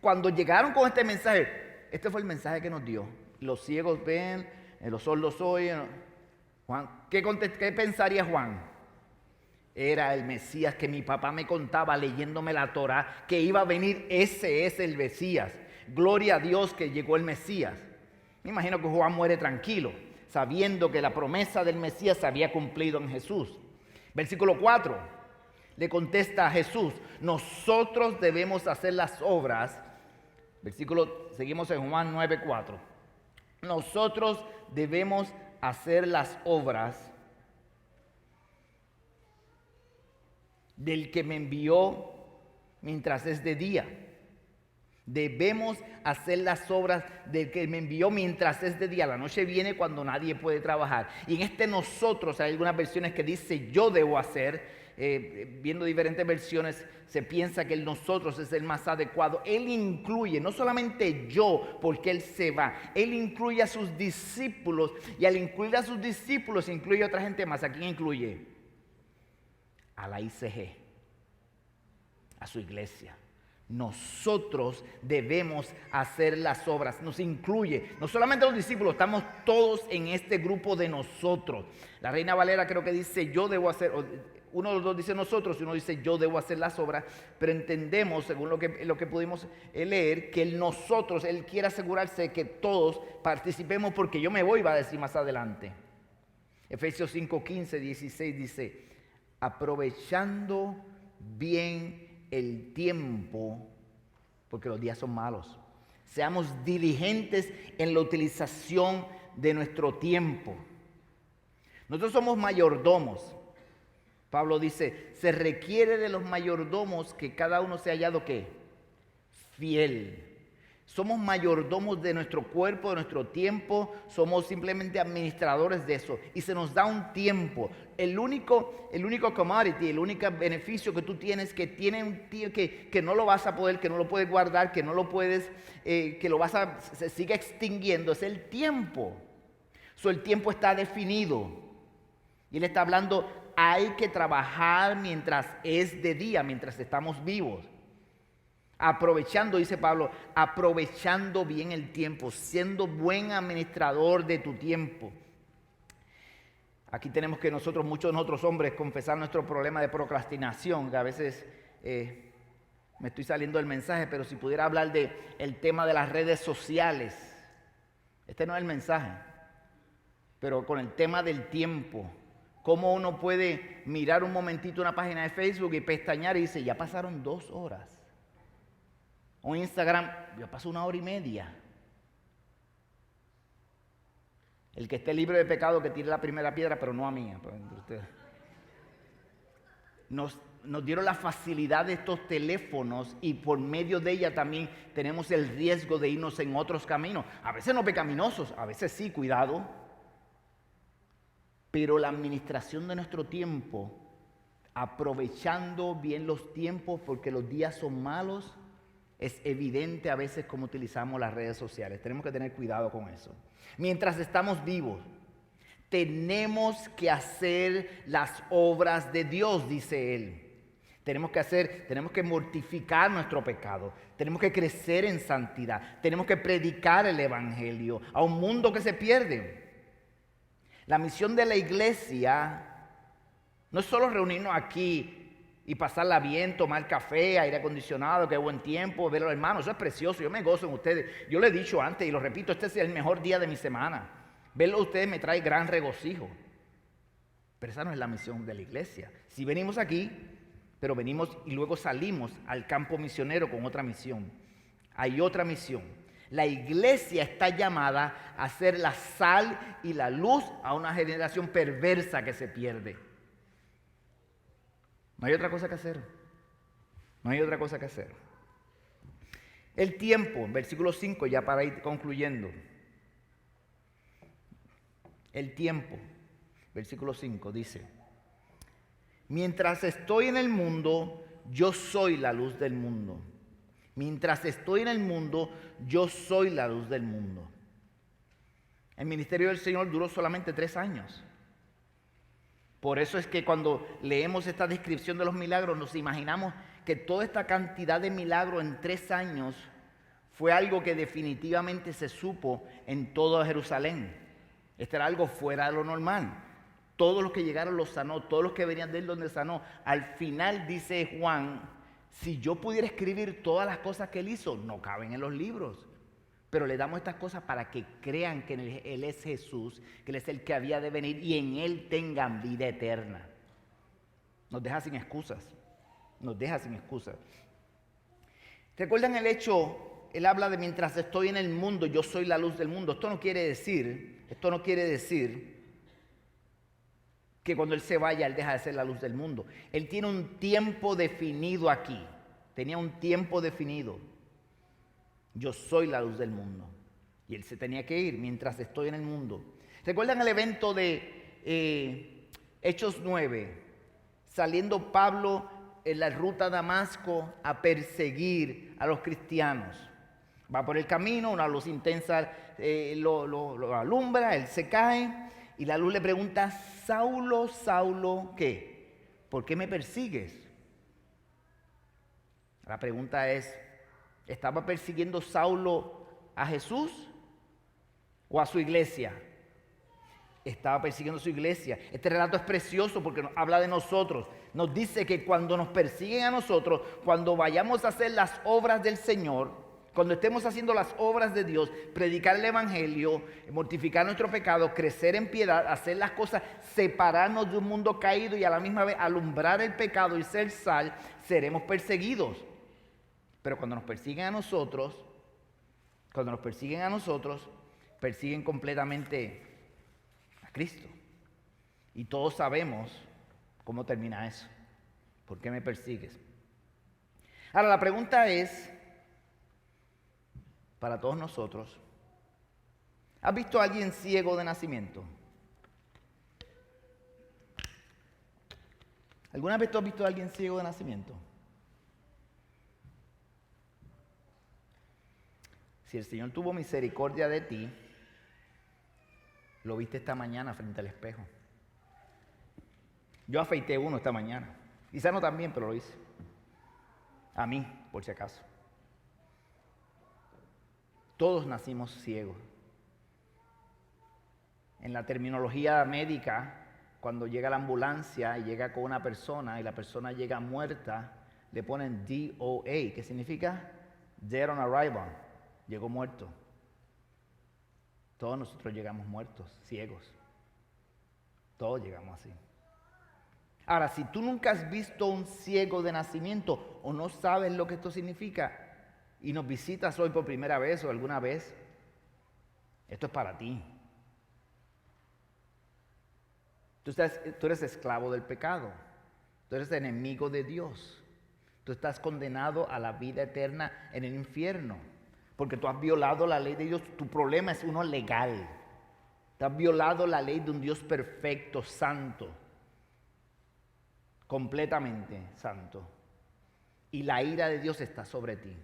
Cuando llegaron con este mensaje, este fue el mensaje que nos dio: los ciegos ven, los sordos oyen. Juan, ¿qué pensaría Juan? Era el Mesías que mi papá me contaba leyéndome la Torá, que iba a venir. Ese es el Mesías. Gloria a Dios que llegó el Mesías. Me imagino que Juan muere tranquilo, sabiendo que la promesa del Mesías se había cumplido en Jesús. Versículo 4, le contesta a Jesús: nosotros debemos hacer las obras. Seguimos en Juan 9:4. Nosotros debemos hacer las obras del que me envió mientras es de día. Debemos hacer las obras del que me envió mientras es de día. La noche viene cuando nadie puede trabajar. Y en este nosotros hay algunas versiones que dice yo debo hacer. Viendo diferentes versiones se piensa que el nosotros es el más adecuado. Él incluye, no solamente yo, porque Él se va. Él incluye a sus discípulos. Y al incluir a sus discípulos incluye a otra gente más. ¿A quién incluye? A la ICG, a su iglesia. Nosotros debemos hacer las obras. Nos incluye, no solamente los discípulos, estamos todos en este grupo de nosotros. La Reina Valera creo que dice yo debo hacer, uno de los dos dice nosotros y uno dice yo debo hacer las obras, pero entendemos, según lo que pudimos leer, que el nosotros, Él quiere asegurarse de que todos participemos, porque yo me voy, va a decir más adelante. Efesios 5:15, 16 dice: aprovechando bien el tiempo, porque los días son malos. Seamos diligentes en la utilización de nuestro tiempo. Nosotros somos mayordomos. Pablo dice: se requiere de los mayordomos que cada uno sea hallado ¿qué? Fiel. Somos mayordomos de nuestro cuerpo, de nuestro tiempo. Somos simplemente administradores de eso. Y se nos da un tiempo. El único commodity, el único beneficio que tú tienes, que tiene un tiempo que no lo vas a poder, que no lo puedes guardar, que no lo puedes, se sigue extinguiendo, es el tiempo. El tiempo está definido. Y él está hablando, hay que trabajar mientras es de día, mientras estamos vivos. Aprovechando, dice Pablo, aprovechando bien el tiempo, siendo buen administrador de tu tiempo. Aquí tenemos que muchos de nosotros hombres, confesar nuestro problema de procrastinación, que a veces me estoy saliendo del mensaje, pero si pudiera hablar del tema de las redes sociales. Este no es el mensaje, pero con el tema del tiempo. Cómo uno puede mirar un momentito una página de Facebook y pestañear y dice, ya pasaron 2 horas. O Instagram, ya pasó 1 hora y media. El que esté libre de pecado que tire la primera piedra, pero no a mí. nos dieron la facilidad de estos teléfonos y por medio de ella también tenemos el riesgo de irnos en otros caminos. A veces no pecaminosos, a veces sí, cuidado. Pero la administración de nuestro tiempo, aprovechando bien los tiempos porque los días son malos, es evidente a veces cómo utilizamos las redes sociales. Tenemos que tener cuidado con eso. Mientras estamos vivos, tenemos que hacer las obras de Dios, dice él. Tenemos que mortificar nuestro pecado. Tenemos que crecer en santidad. Tenemos que predicar el evangelio a un mundo que se pierde. La misión de la iglesia no es solo reunirnos aquí y pasarla bien, tomar café, aire acondicionado, qué buen tiempo, ver a los hermanos. Eso es precioso, yo me gozo en ustedes. Yo le he dicho antes y lo repito, este es el mejor día de mi semana. Verlo a ustedes me trae gran regocijo. Pero esa no es la misión de la iglesia. Si venimos aquí, pero venimos y luego salimos al campo misionero con otra misión. Hay otra misión. La iglesia está llamada a ser la sal y la luz a una generación perversa que se pierde. No hay otra cosa que hacer. No hay otra cosa que hacer. El tiempo, versículo 5, ya para ir concluyendo. El tiempo, versículo 5, dice: mientras estoy en el mundo, yo soy la luz del mundo. Mientras estoy en el mundo, yo soy la luz del mundo. El ministerio del Señor duró solamente 3 años. Por eso es que cuando leemos esta descripción de los milagros, nos imaginamos que toda esta cantidad de milagros en 3 años fue algo que definitivamente se supo en toda Jerusalén. Este era algo fuera de lo normal. Todos los que llegaron los sanó, todos los que venían de él donde sanó. Al final dice Juan, si yo pudiera escribir todas las cosas que él hizo, no caben en los libros. Pero le damos estas cosas para que crean que él es Jesús, que él es el que había de venir y en él tengan vida eterna. Nos deja sin excusas. Nos deja sin excusas. ¿Recuerdan el hecho? Él habla de mientras estoy en el mundo, yo soy la luz del mundo. Esto no quiere decir que cuando él se vaya, él deja de ser la luz del mundo. Él tiene un tiempo definido aquí. Tenía un tiempo definido. Yo soy la luz del mundo. Y él se tenía que ir mientras estoy en el mundo. ¿Recuerdan el evento de Hechos 9? Saliendo Pablo en la ruta a Damasco a perseguir a los cristianos. Va por el camino, una luz intensa lo alumbra, él se cae y la luz le pregunta: Saulo, Saulo, ¿qué? ¿Por qué me persigues? La pregunta es: ¿estaba persiguiendo Saulo a Jesús o a su iglesia? Estaba persiguiendo a su iglesia. Este relato es precioso porque nos habla de nosotros. Nos dice que cuando nos persiguen a nosotros, cuando vayamos a hacer las obras del Señor, cuando estemos haciendo las obras de Dios, predicar el evangelio, mortificar nuestro pecado, crecer en piedad, hacer las cosas, separarnos de un mundo caído y a la misma vez alumbrar el pecado y ser sal, seremos perseguidos. Pero cuando nos persiguen a nosotros, persiguen completamente a Cristo. Y todos sabemos cómo termina eso. ¿Por qué me persigues? Ahora la pregunta es, para todos nosotros, ¿has visto a alguien ciego de nacimiento? ¿Alguna vez tú has visto a alguien ciego de nacimiento? Si el Señor tuvo misericordia de ti, lo viste esta mañana frente al espejo. Yo afeité uno esta mañana. Quizá no también, pero lo hice. A mí, por si acaso. Todos nacimos ciegos. En la terminología médica, cuando llega la ambulancia y llega con una persona y la persona llega muerta, le ponen DOA, que significa Dead on Arrival. Llegó muerto. Todos nosotros llegamos muertos, ciegos. Todos llegamos así. Ahora, si tú nunca has visto un ciego de nacimiento o no sabes lo que esto significa y nos visitas hoy por primera vez o alguna vez, esto es para ti. Tú eres esclavo del pecado. Tú eres enemigo de Dios. Tú estás condenado a la vida eterna en el infierno. Porque tú has violado la ley de Dios. Tu problema es uno legal. Tú has violado la ley de un Dios perfecto, santo. Completamente santo. Y la ira de Dios está sobre ti.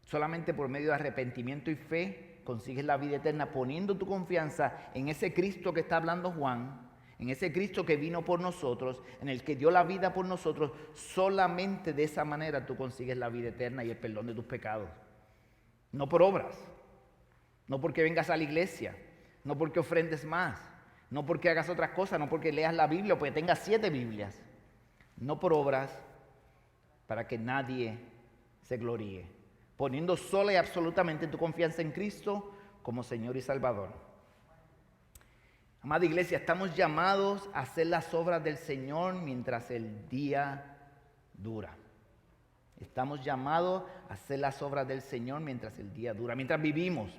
Solamente por medio de arrepentimiento y fe consigues la vida eterna, poniendo tu confianza en ese Cristo que está hablando Juan, en ese Cristo que vino por nosotros, en el que dio la vida por nosotros. Solamente de esa manera tú consigues la vida eterna y el perdón de tus pecados. No por obras, no porque vengas a la iglesia, no porque ofrendes más, no porque hagas otras cosas, no porque leas la Biblia o porque tengas 7 Biblias. No por obras, para que nadie se gloríe, poniendo sola y absolutamente tu confianza en Cristo como Señor y Salvador. Amada iglesia, estamos llamados a hacer las obras del Señor mientras el día dura. Estamos llamados a hacer las obras del Señor mientras el día dura, mientras vivimos.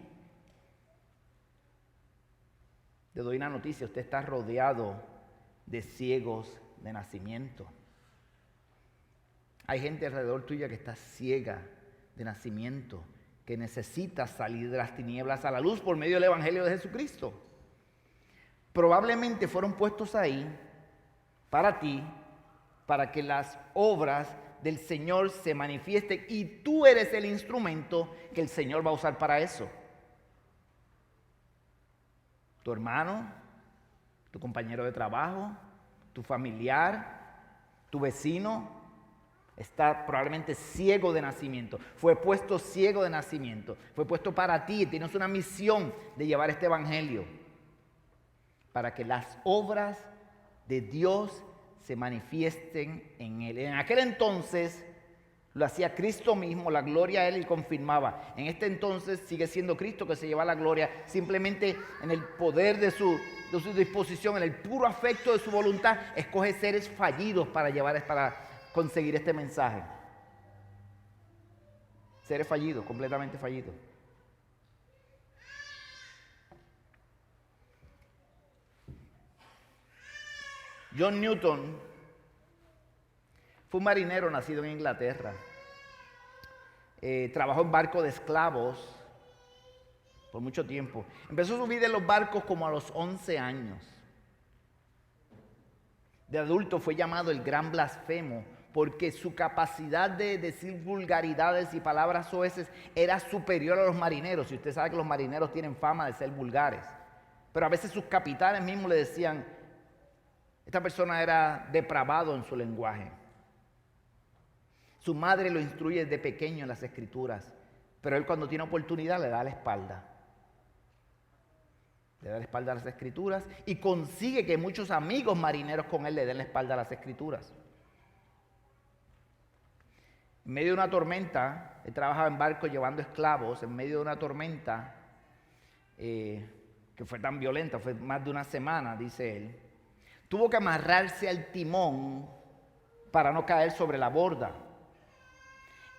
Le doy una noticia: usted está rodeado de ciegos de nacimiento. Hay gente alrededor tuya que está ciega de nacimiento, que necesita salir de las tinieblas a la luz por medio del Evangelio de Jesucristo. Probablemente fueron puestos ahí para ti, para que las obras del Señor se manifiesten, y tú eres el instrumento que el Señor va a usar para eso. Tu hermano, tu compañero de trabajo, tu familiar, tu vecino está probablemente ciego de nacimiento. Fue puesto ciego de nacimiento. Fue puesto para ti. Tienes una misión de llevar este evangelio para que las obras de Dios se manifiesten en él. En aquel entonces lo hacía Cristo mismo, la gloria a él, y confirmaba. En este entonces sigue siendo Cristo que se lleva la gloria, simplemente en el poder de su disposición, en el puro afecto de su voluntad, escoge seres fallidos para conseguir este mensaje. Seres fallidos, completamente fallidos. John Newton fue un marinero nacido en Inglaterra. Trabajó en barcos de esclavos por mucho tiempo. Empezó su vida en los barcos como a los 11 años. De adulto fue llamado el gran blasfemo porque su capacidad de decir vulgaridades y palabras soeces era superior a los marineros. Y usted sabe que los marineros tienen fama de ser vulgares. Pero a veces sus capitanes mismos le decían: esta persona era depravado en su lenguaje. Su madre lo instruye desde pequeño en las Escrituras, pero él, cuando tiene oportunidad, le da la espalda. Le da la espalda a las Escrituras y consigue que muchos amigos marineros con él le den la espalda a las Escrituras. En medio de una tormenta, él trabajaba en barco llevando esclavos. En medio de una tormenta que fue tan violenta, fue más de una semana, dice él, tuvo que amarrarse al timón para no caer sobre la borda.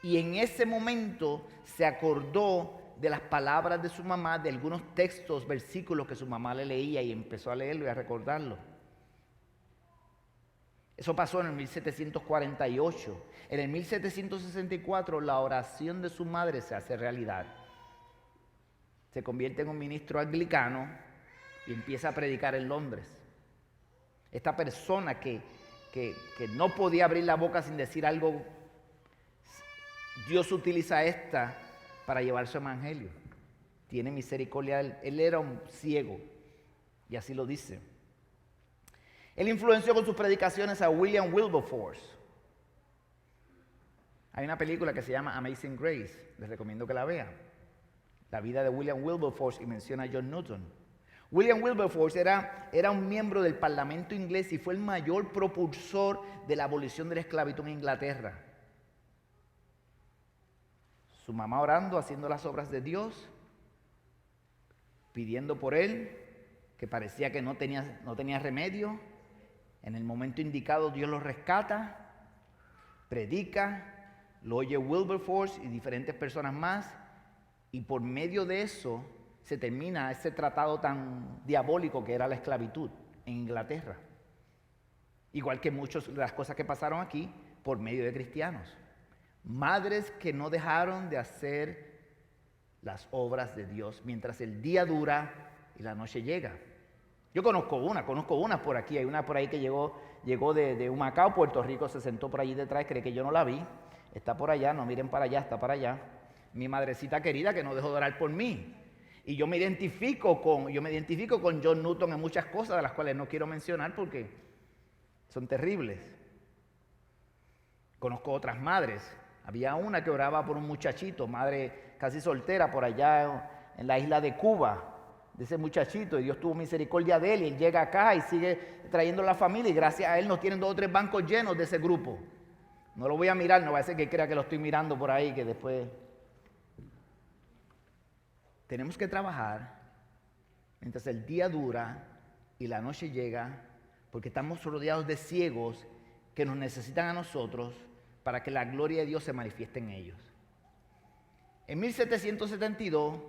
Y en ese momento se acordó de las palabras de su mamá, de algunos textos, versículos que su mamá le leía, y empezó a leerlo y a recordarlo. Eso pasó en el 1748. En el 1764 la oración de su madre se hace realidad. Se convierte en un ministro anglicano y empieza a predicar en Londres. Esta persona que no podía abrir la boca sin decir algo, Dios utiliza esta para llevar su evangelio. Tiene misericordia de él. Él era un ciego, y así lo dice. Él influenció con sus predicaciones a William Wilberforce. Hay una película que se llama Amazing Grace. Les recomiendo que la vean. La vida de William Wilberforce, y menciona a John Newton. William Wilberforce era un miembro del Parlamento inglés y fue el mayor propulsor de la abolición de la esclavitud en Inglaterra. Su mamá orando, haciendo las obras de Dios, pidiendo por él, que parecía que no tenía remedio. En el momento indicado Dios lo rescata, predica, lo oye Wilberforce y diferentes personas más, y por medio de eso se termina ese tratado tan diabólico que era la esclavitud en Inglaterra. igual que muchas de las cosas que pasaron aquí por medio de cristianos. Madres que no dejaron de hacer las obras de Dios mientras el día dura y la noche llega. Yo conozco una por aquí. Hay una por ahí que llegó de Humacao, Puerto Rico, se sentó por allí detrás, cree que yo no la vi. Está por allá, no miren para allá, está para allá. Mi madrecita querida que no dejó de orar por mí. Y yo me identifico con John Newton en muchas cosas de las cuales no quiero mencionar porque son terribles. Conozco otras madres. Había una que oraba por un muchachito, madre casi soltera, por allá en la isla de Cuba, de ese muchachito, y Dios tuvo misericordia de él, y él llega acá y sigue trayendo a la familia, y gracias a él nos tienen 2 o 3 bancos llenos de ese grupo. No lo voy a mirar, no va a ser que crea que lo estoy mirando por ahí, que después... Tenemos que trabajar mientras el día dura y la noche llega, porque estamos rodeados de ciegos que nos necesitan a nosotros para que la gloria de Dios se manifieste en ellos. En 1772,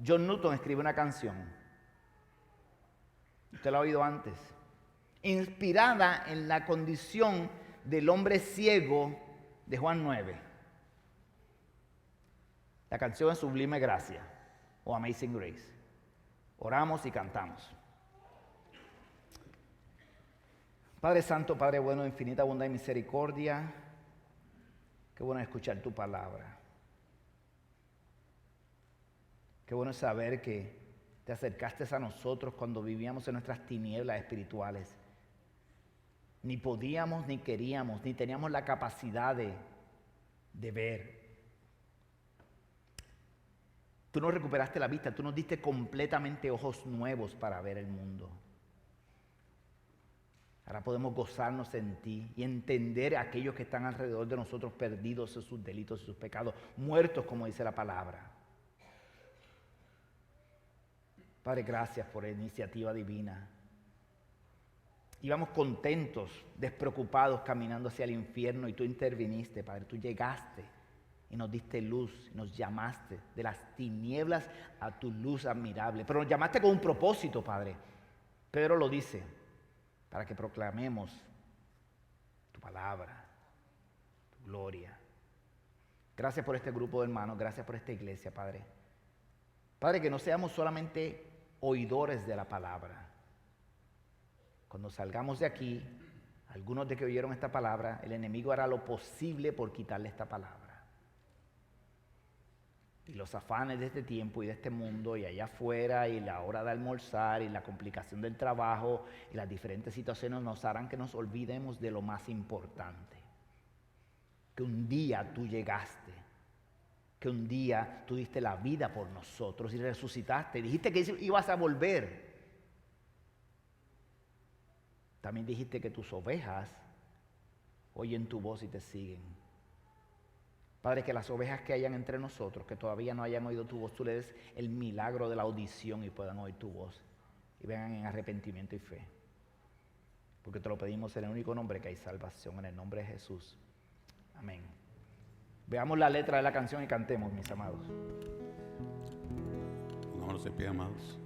John Newton escribe una canción. Usted la ha oído antes. Inspirada en la condición del hombre ciego de Juan 9. La canción es Sublime Gracia o Amazing Grace. Oramos y cantamos. Padre Santo, Padre bueno, infinita bondad y misericordia, qué bueno escuchar tu palabra. Qué bueno saber que te acercaste a nosotros cuando vivíamos en nuestras tinieblas espirituales. Ni podíamos, ni queríamos, ni teníamos la capacidad de ver. Tú nos recuperaste la vista, tú nos diste completamente ojos nuevos para ver el mundo. Ahora podemos gozarnos en ti y entender a aquellos que están alrededor de nosotros perdidos en sus delitos y sus pecados, muertos como dice la palabra. Padre, gracias por la iniciativa divina. Íbamos contentos, despreocupados, caminando hacia el infierno y tú interviniste, Padre. Tú llegaste y nos diste luz, nos llamaste de las tinieblas a tu luz admirable. Pero nos llamaste con un propósito, Padre. Pedro lo dice, para que proclamemos tu palabra, tu gloria. Gracias por este grupo de hermanos, gracias por esta iglesia, Padre. Padre, que no seamos solamente oidores de la palabra. Cuando salgamos de aquí, algunos de que oyeron esta palabra, el enemigo hará lo posible por quitarle esta palabra. Y los afanes de este tiempo y de este mundo y allá afuera y la hora de almorzar y la complicación del trabajo y las diferentes situaciones nos harán que nos olvidemos de lo más importante. Que un día tú llegaste, que un día tú diste la vida por nosotros y resucitaste. Dijiste que ibas a volver. También dijiste que tus ovejas oyen tu voz y te siguen. Padre, que las ovejas que hayan entre nosotros, que todavía no hayan oído tu voz, tú le des el milagro de la audición y puedan oír tu voz y vengan en arrepentimiento y fe. Porque te lo pedimos en el único nombre que hay salvación, en el nombre de Jesús. Amén. Veamos la letra de la canción y cantemos, mis amados. Pongámonos en pie, amados.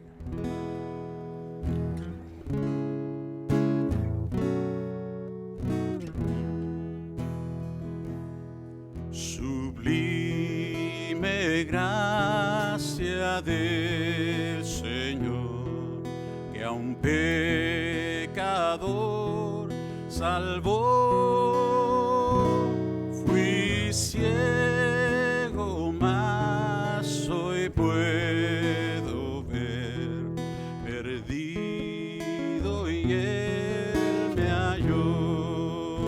Sublime gracia del Señor, que a un pecador salvó. Fui ciego, mas hoy puedo ver, perdido y Él me halló.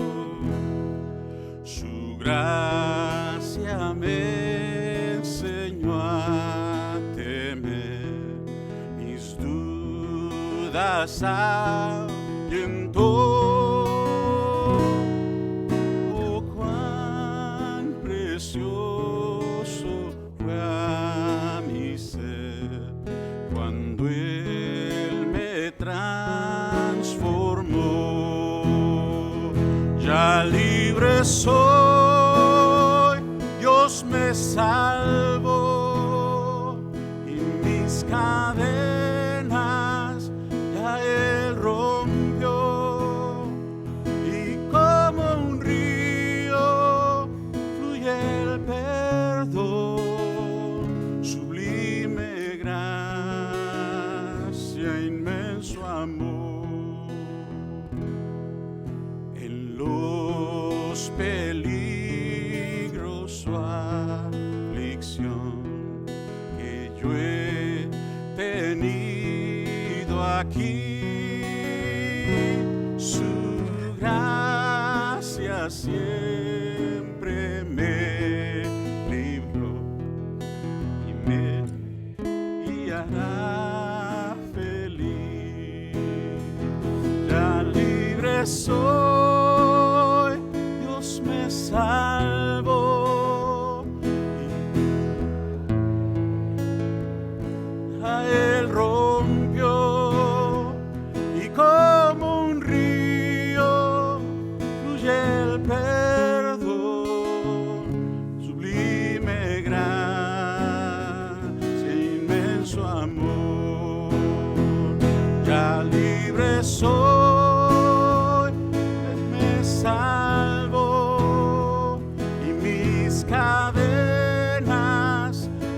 Su gracia me enseñó a temer, mis dudas ahuyentó. Oh, cuán precioso fue a mi ser cuando Él me transformó. Ya libre soy, Dios me salvó y mis cadenas ya Él rompió. yo he tenido aquí. Su gracia siempre me libró y me hará feliz. Ya libre soy, Dios me salvó. A Él rompió y como un río fluye el perdón, sublime gracia, inmenso amor. Ya libre soy, Él me salvó y mis cadenas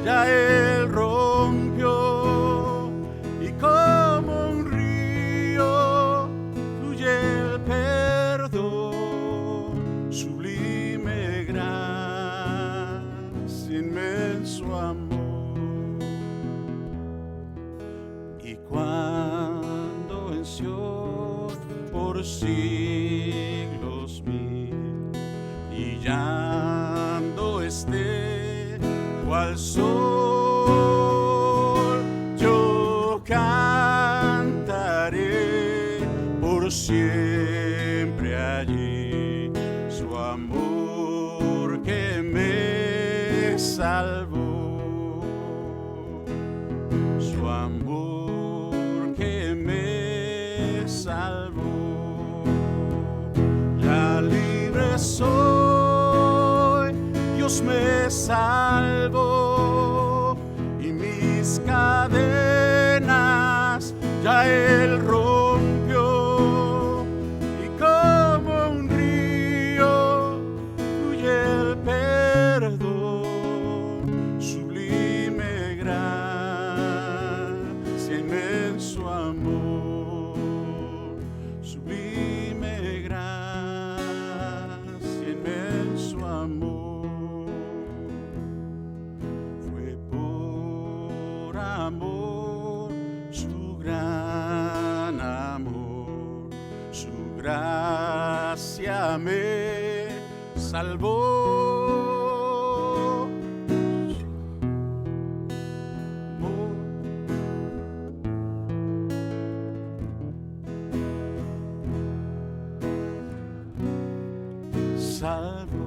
ya Él rompió y como un río fluye el perdón, sublime gracia, inmenso amor. Y cuando venció por siglos mil, brillando esté cual sol, yo cantaré por siempre allí su amor que me salvó, su amor que me salvó. Ya libre soy, Dios me salvó y mis cadenas ya Él rompió y como un río fluye el perdón, sublime gracia, inmenso amor, sublime gracia, inmenso amor. Fue por amor, su gran amor, su gracia me salvó. Salvó.